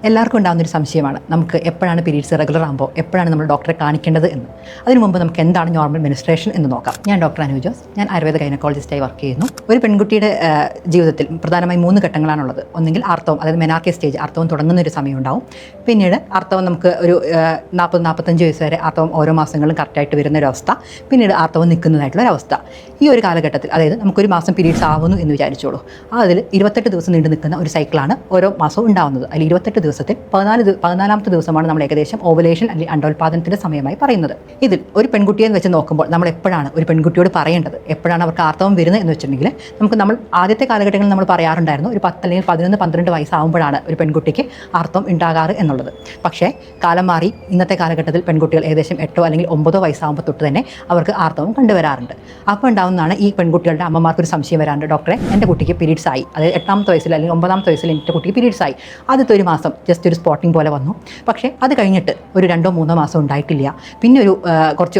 എല്ലാവർക്കും ഉണ്ടാകുന്നൊരു സംശയമാണ് നമുക്ക് എപ്പോഴാണ് പീരീഡ്സ് റെഗുലർ ആകുമ്പോൾ എപ്പോഴാണ് നമ്മൾ ഡോക്ടറെ കാണിക്കേണ്ടത് എന്ന്. അതിനു മുമ്പ് നമുക്ക് എന്താണ് നോർമൽ മെൻസ്ട്രേഷൻ എന്ന് നോക്കാം. ഞാൻ ഡോക്ടർ അനു ജോസ്. ഞാൻ ആയുർവേദ ഗൈനക്കോളജിസ്റ്റായി വർക്ക് ചെയ്യുന്നു. ഒരു പെൺകുട്ടിയുടെ ജീവിതത്തിൽ പ്രധാനമായും 3 ഘട്ടങ്ങളാണുള്ളത്. ഒന്നെങ്കിൽ ആർത്തവം, അതായത് മെനാർക്കെ സ്റ്റേജ്, ആർത്തവം തുടങ്ങുന്ന ഒരു സമയം ഉണ്ടാവും. പിന്നീട് ആർത്തവം നമുക്ക് ഒരു 40-45 വയസ്സ് വരെ ആർത്തവം ഓരോ മാസങ്ങളിലും കറക്റ്റായിട്ട് വരുന്ന ഒരു അവസ്ഥ. പിന്നീട് ആർത്തവം നിൽക്കുന്നതായിട്ടുള്ള ഒരു അവസ്ഥ. ഈ ഒരു കാലഘട്ടത്തിൽ, അതായത് നമുക്കൊരു മാസം പീരീഡ്സ് ആവുന്നു എന്ന് വിചാരിച്ചോളൂ. അതിൽ 28 ദിവസം നീണ്ടു നിൽക്കുന്ന ഒരു സൈക്കിളാണ് ഓരോ മാസവും ഉണ്ടാകുന്നത്. അതിൽ 28 ദിവസത്തിൽ 14ാമത്തെ ദിവസമാണ് നമ്മൾ ഏകദേശം ഓവുലേഷൻ അല്ലെങ്കിൽ അണ്ടോൽപാദനത്തിൻ്റെ സമയമായി പറയുന്നത്. ഇതിൽ ഒരു പെൺകുട്ടിയെ വെച്ച് നോക്കുമ്പോൾ നമ്മൾ എപ്പോഴാണ് ഒരു പെൺകുട്ടിയോട് പറയേണ്ടത്, എപ്പോഴാണ് അവർക്ക് ആർത്തവം വരുന്നത് എന്ന് വെച്ചിട്ടുണ്ടെങ്കിൽ, നമ്മൾ ആദ്യത്തെ കാലഘട്ടങ്ങളിൽ നമ്മൾ പറയാറുണ്ടായിരുന്നു ഒരു 10 അല്ലെങ്കിൽ 11-12 വയസ്സാകുമ്പോഴാണ് ഒരു പെൺകുട്ടിക്ക് ആർത്തവം ഉണ്ടാകാറ് എന്നുള്ളത്. പക്ഷേ കാലം മാറി ഇന്നത്തെ കാലഘട്ടത്തിൽ പെൺകുട്ടികൾ ഏകദേശം 8 അല്ലെങ്കിൽ 9 വയസ്സാകുമ്പോൾ തൊട്ട് തന്നെ അവർക്ക് ആർത്തവം കണ്ടുവരാറുണ്ട്. അപ്പോൾ ഉണ്ടാകുന്നതാണ് ഈ പെൺകുട്ടികളുടെ അമ്മമാർക്കൊരു സംശയം വരാറുണ്ട്, ഡോക്ടറെ എൻ്റെ കുട്ടിക്ക് പീരീഡ്സ് ആയി, അതായത് 8ാമത്തെ വയസ്സിൽ അല്ലെങ്കിൽ 9ാമത്തെ വയസ്സിൽ എൻ്റെ കുട്ടിക്ക് പീരീഡ്സ് ആയി. ആദ്യത്തെ ഒരു മാസം ജസ്റ്റ് ഒരു സ്പോട്ടിംഗ് പോലെ വന്നു. പക്ഷേ അത് കഴിഞ്ഞിട്ട് ഒരു 2-3 മാസം ഉണ്ടായിട്ടില്ല. പിന്നെ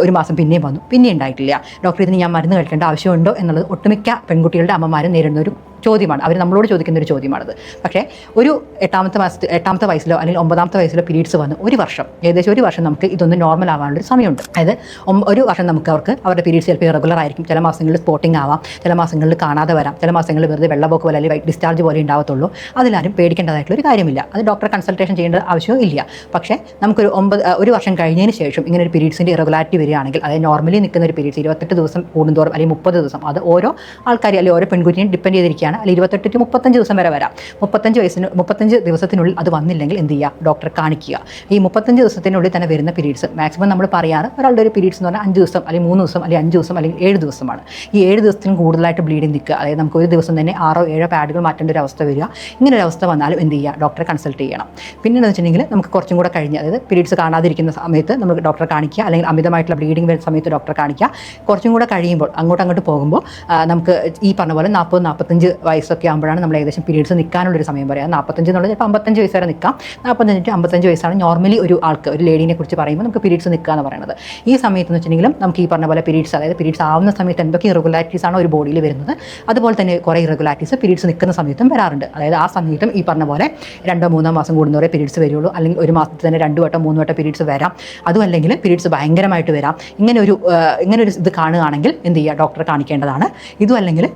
ഒരു മാസം പിന്നെയും വന്നു, പിന്നെ ഉണ്ടായിട്ടില്ല. ഡോക്ടർ ഇതിന് ഞാൻ മരുന്ന് കഴിക്കേണ്ട ആവശ്യമുണ്ടോ എന്നുള്ളത് ഒട്ടുമിക്ക പെൺകുട്ടികളുടെ അമ്മമാരും നേരിടുന്ന ഒരു ചോദ്യമാണ്. അവർ നമ്മളോട് ചോദിക്കുന്ന ഒരു ചോദ്യമാണത്. പക്ഷേ ഒരു 8ാമത്തെ വയസ്സിലോ അല്ലെങ്കിൽ 9ാമത്തെ വയസ്സിലോ പീരീഡ്സ് വന്ന് ഏകദേശം ഒരു വർഷം നമുക്ക് ഇതൊന്ന് നോർമൽ ആവാനുള്ളൊരു സമയമുണ്ട്. അതായത് ഒരു വർഷം നമുക്ക് അവരുടെ പീരീഡ്സ് ചിലപ്പോൾ ഇറഗുലർ ആയിരിക്കും. ചില മാസങ്ങളിൽ സ്പോട്ടിംഗ് ആവാം, ചില മാസങ്ങളിൽ കാണാതെ വരാം, ചില മാസങ്ങളിൽ വെറുതെ വെള്ളപ്പൊക്കം പോലെ അല്ലെങ്കിൽ വൈറ്റ് ഡിസ്ചാർജ് പോലെ ഉണ്ടാവത്തുള്ളൂ. അതിലാരും പേടിക്കേണ്ടതായിട്ടുള്ളൊരു കാര്യമില്ല. അത് ഡോക്ടറെ കൺസൾട്ടേഷൻ ചെയ്യേണ്ട ആവശ്യവും ഇല്ല. പക്ഷേ നമുക്കൊരു ഒരു വർഷം കഴിഞ്ഞതിന് ശേഷം ഇങ്ങനെ ഒരു പീരീഡ്സിൻ്റെ ഇറഗുലാരിറ്റി വരികയാണെങ്കിൽ, അതായത് നോർമലി നിൽക്കുന്ന ഒരു പീരീഡ്സ് 28 ദിവസം കൂടുന്തോറും അല്ലെങ്കിൽ 30 ദിവസം, അത് ഓരോ ആൾക്കാരും അല്ലെങ്കിൽ ഓരോ പെൺകുട്ടിയും ഡിപ്പെൻഡ് ചെയ്തിരിക്കുകയാണ്. അല്ലെങ്കിൽ 28-35 ദിവസം വരെ വരാം. 35 ദിവസത്തിനുള്ളിൽ അത് വന്നില്ലെങ്കിൽ എന്ത് ചെയ്യുക, ഡോക്ടറെ കാണിക്കുക. ഈ 35 ദിവസത്തിനുള്ളിൽ തന്നെ വരുന്ന പീരീഡ്സ് മാക്സിമം നമ്മൾ പറയാറ് ഒരാളുടെ ഒരു പീരീഡ്സ് എന്ന് പറഞ്ഞാൽ 5 ദിവസം അല്ലെങ്കിൽ 3 ദിവസം അല്ലെങ്കിൽ 5 ദിവസം അല്ലെങ്കിൽ 7 ദിവസമാണ്. ഈ 7 ദിവസത്തിനും കൂടുതലായിട്ട് ബ്ലീഡിങ് നിൽക്കുക, അതായത് നമുക്ക് ഒരു ദിവസം തന്നെ 6-7 പാഡുകൾ മാറ്റേണ്ട ഒരു അവസ്ഥ വരിക. ഇങ്ങനെ ഒരു അവസ്ഥ വന്നാലും എന്ത് ചെയ്യുക, ഡോക്ടറെ കൺസൾട്ട് ചെയ്യണം. പിന്നെയെന്ന് വെച്ചിട്ടുണ്ടെങ്കിൽ നമുക്ക് കുറച്ചും കൂടെ കഴിഞ്ഞ്, അതായത് പീരീഡ്സ് കാണാതിരിക്കുന്ന സമയത്ത് നമുക്ക് ഡോക്ടറെ കാണിക്കുക, അല്ലെങ്കിൽ അമിതമായിട്ടുള്ള ബ്ലീഡിങ് വരുന്ന സമയത്ത് ഡോക്ടറെ കാണിക്കുക. കുറച്ചും കൂടെ കഴിയുമ്പോൾ അങ്ങോട്ട് പോകുമ്പോൾ നമുക്ക് ഈ പറഞ്ഞ പോലെ 40-45 വയസ്സൊക്കെ ആകുമ്പോഴാണ് നമ്മൾ ഏകദേശം പീരീഡ്സ് നിൽക്കാനുള്ളൊരു സമയം പറയാം. 45 എന്നുള്ളത് ഇപ്പോൾ 55 വയസ്സ് വരെ നിൽക്കാം. 45-55 വയസ്സാണ് നോർമലി ഒരു ലേഡീനെ കുറിച്ച് പറയുമ്പോൾ നമുക്ക് പീരീഡ്സ് നിൽക്കുക എന്ന് പറയുന്നത്. ഈ സമയത്ത് എന്ന് വെച്ചിട്ടുണ്ടെങ്കിലും നമുക്ക് ഈ പറഞ്ഞ പോലെ അതായത് പീരീഡ്സ് ആവുന്ന സമയത്ത് എന്തൊക്കെ ഇറഗുലാരിറ്റീസ് ആണോ ഒരു ബോഡിയിൽ വരുന്നത്, അതുപോലെ തന്നെ കുറേ ഇറഗുലാരിറ്റീസ് പീരീഡ്സ് നിൽക്കുന്ന സമയത്തും വരാറുണ്ട്. അതായത് ആ സമയത്തും ഈ പറഞ്ഞ പോലെ 2-3 മാസം കൂടുന്നവരെ പീരീഡ്സ് വരുള്ളൂ, അല്ലെങ്കിൽ ഒരു മാസത്തിൽ തന്നെ 2 വട്ടം 3 വട്ടം പീരീഡ്സ് വരാം. അതും അല്ലെങ്കിൽ പീരീഡ്സ് ഭയങ്കരമായിട്ട് വരാം. ഇങ്ങനെ ഒരു ഇത് കാണുകയാണെങ്കിൽ എന്ത് ചെയ്യുക, ഡോക്ടറെ കാണിക്കേണ്ടതാണ്. ഇതും അല്ലെങ്കിൽ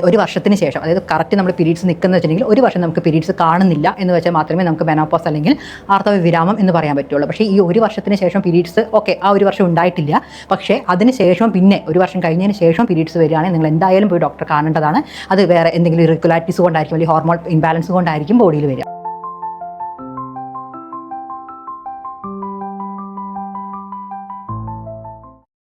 ഒരു വർഷത്തിന് ശേഷം, അതായത് കറക്റ്റ് നമ്മൾ പീരീഡ്സ് നിൽക്കുന്ന വെച്ചിട്ടുണ്ടെങ്കിൽ ഒരു വർഷം നമുക്ക് പീരീഡ്സ് കാണുന്നില്ല എന്ന് വെച്ചാൽ മാത്രമേ നമുക്ക് മെനോപോസ് അല്ലെങ്കിൽ ആർത്തവ വിരാമം എന്ന് പറയാൻ പറ്റുള്ളൂ. പക്ഷേ ഈ ഒരു വർഷത്തിന് ശേഷം പീരീഡ്സ് ആ ഒരു വർഷം ഉണ്ടായിട്ടില്ല, പക്ഷേ അതിന് ശേഷം പിന്നെ ഒരു വർഷം കഴിഞ്ഞതിന് ശേഷം പീരീഡ്സ് വരികയാണെങ്കിൽ നിങ്ങൾ എന്തായാലും പോയി ഡോക്ടറെ കാണേണ്ടതാണ്. അത് വേറെ എന്തെങ്കിലും ഇറഗുലാരിറ്റീസ് കൊണ്ടായിരിക്കും, അല്ലെങ്കിൽ ഹോർമോൺ ഇംബാലൻസ് കൊണ്ടായിരിക്കും ബോഡിയിൽ വരിക.